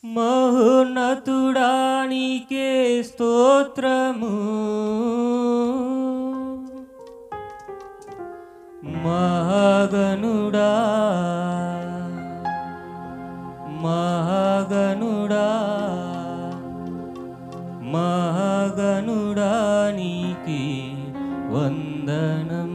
మహోన్నతుడా నీకే స్తోత్రము, మహాగణుడా మహాగణుడా మహాగణుడా నీకే వందనం.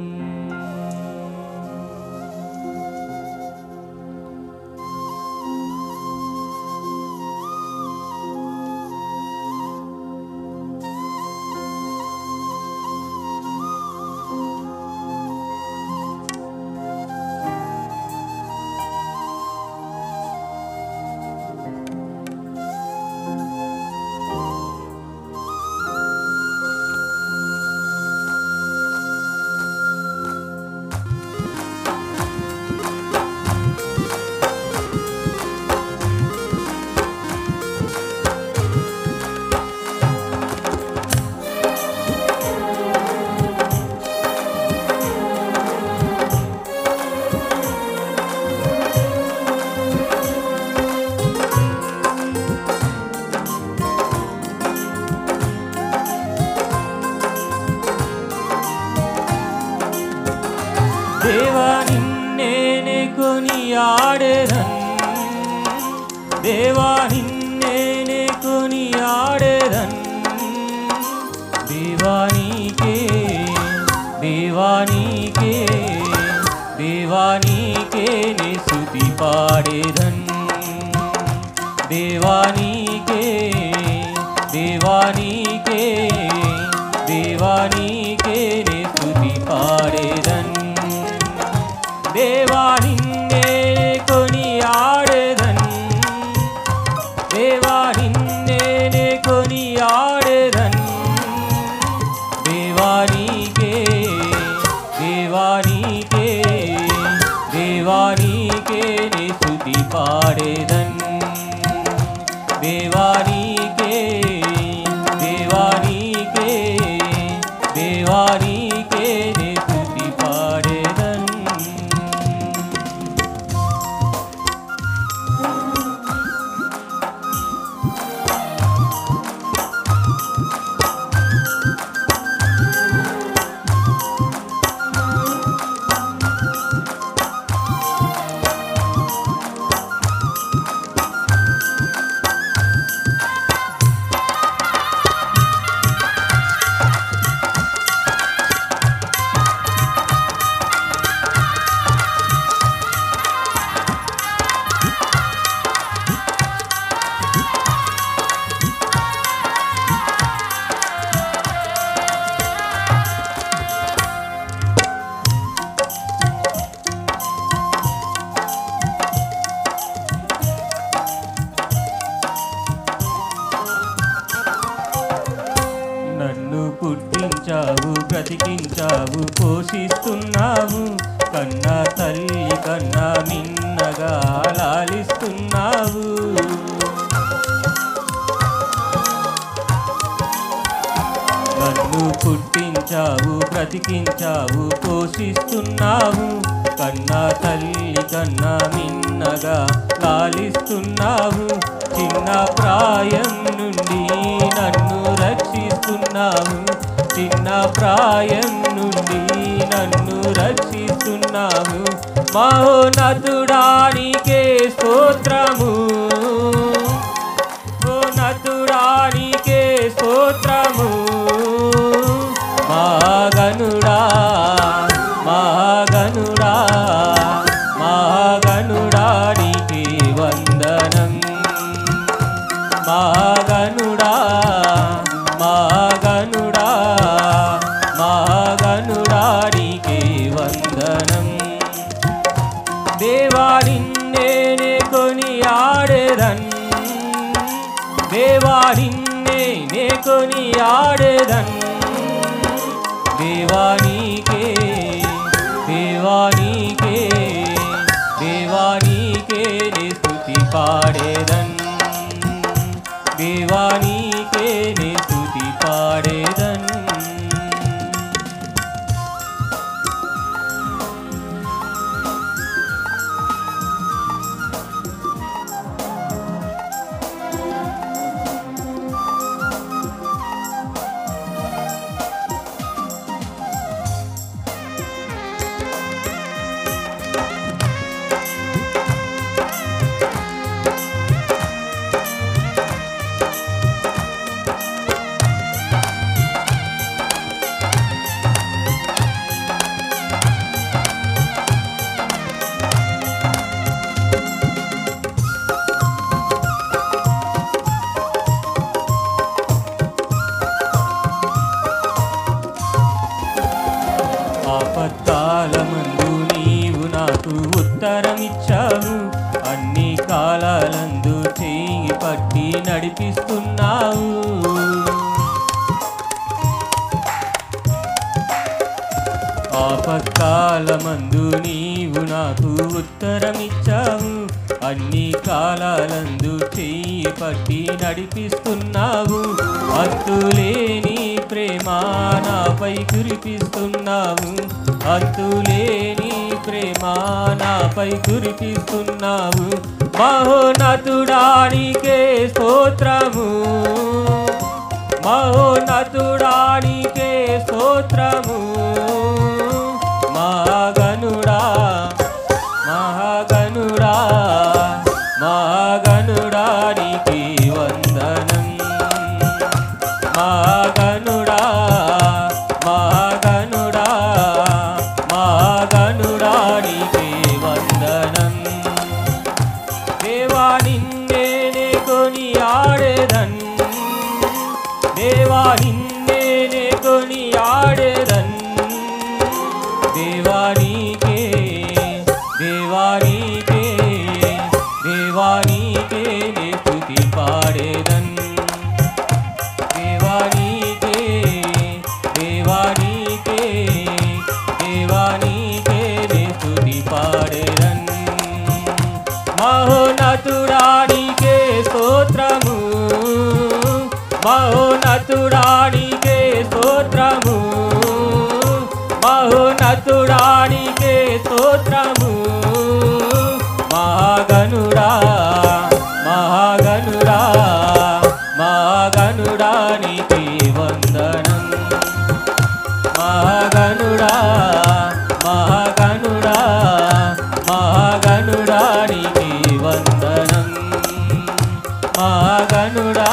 దేవా నిన్నే కొనియాడెదన్, దేవా నిన్నే కొనియాడెదన్. దేవానికే దేవానికే దేవానికే నే స్తుతి పాడెదన్. దేవానికే దేవానికే దేవానికే నే స్తుతి పాడెదన్. దేవా నిన్నే కొనియాడెదన్, దేవా నిన్నే కొనియాడెదన్. దేవానికే దేవానికే దేవానికే నే స్తుతి పాడెదన్. దేవానికే దేవానికే దేవానికే నే స్తుతి పాడెదన్. నన్ను పుట్టించావు, బ్రతికించావు, పోషిస్తున్నావు. కన్నా తల్లి కన్నా మిన్నగా లాలిస్తున్నావు. నన్ను పుట్టించావు, బ్రతికించావు, పోషిస్తున్నావు. కన్నా తల్లి కన్నా మిన్నగా లాలిస్తున్నావు. చిన్న ప్రాయం నుండి నన్ను రక్షిస్తున్నావు. చిన్న ప్రాయం నుండి నన్ను రక్షిస్తున్నావు. మహోన్నతుడా నీకే స్తోత్రము, మహోన్నతుడా నీకే స్తోత్రము. మహాగణుడా మహాగణుడా మహాగణుడా నీకే వందనం. మహాగణుడా మహాగణుడా మహాగణుడా నీకే వందనం. దేవా నిన్నే కొనియాడెదన్, దేవా నిన్నే కొనియాడెదన్. దేవానికే దేవానికే దేవానికే నే స్తుతి పాడెదన్. దేవానికే నే స్తుతి పాడెదన్. నాకు ఉత్తరమిచ్చావు. అన్ని కాలాలందు చేయి పట్టి నడిపిస్తున్నావు. ఆపత్కాలమందు నీవు నాకు ఉత్తరమిచ్చావు. అన్ని కాలాలందు చెయ్యి పట్టి నడిపిస్తున్నావు. అంతులేని ప్రేమ నాపై కురిపిస్తున్నావు. అంతులేని ప్రేమ నాపై కురిపిస్తున్నావు. మహోన్నతుడానికే స్తోత్రము. మహోన్నతుడానికే స్తోత్రము. మహాగణుడా మహాగణుడా మహాగణుడానికి వందనం. మహాగణుడా మహాగణుడా మహాగణుడానికి వందనం. దేవా నిన్నే కొనియాడెదన్. దేవా నిన్నే కొనియాడెదన్. దేవానికే దేవానికే దేవానికే నే స్తుతి పాడేదన్. దేవానికే దేవానికే దేవానికే నే స్తుతి పాడేదన్. మహోన్నతుడానికే స్తోత్రము. మహోన్నతుడానికే స్తోత్రము. మహోన్నతుడానికే స్తోత్రము. మహాగణుడా మహాగణుడా మహాగణుడానికి వందనం. మహాగణుడా మహాగణుడా మహాగణుడానికి వందనం. మహాగణుడా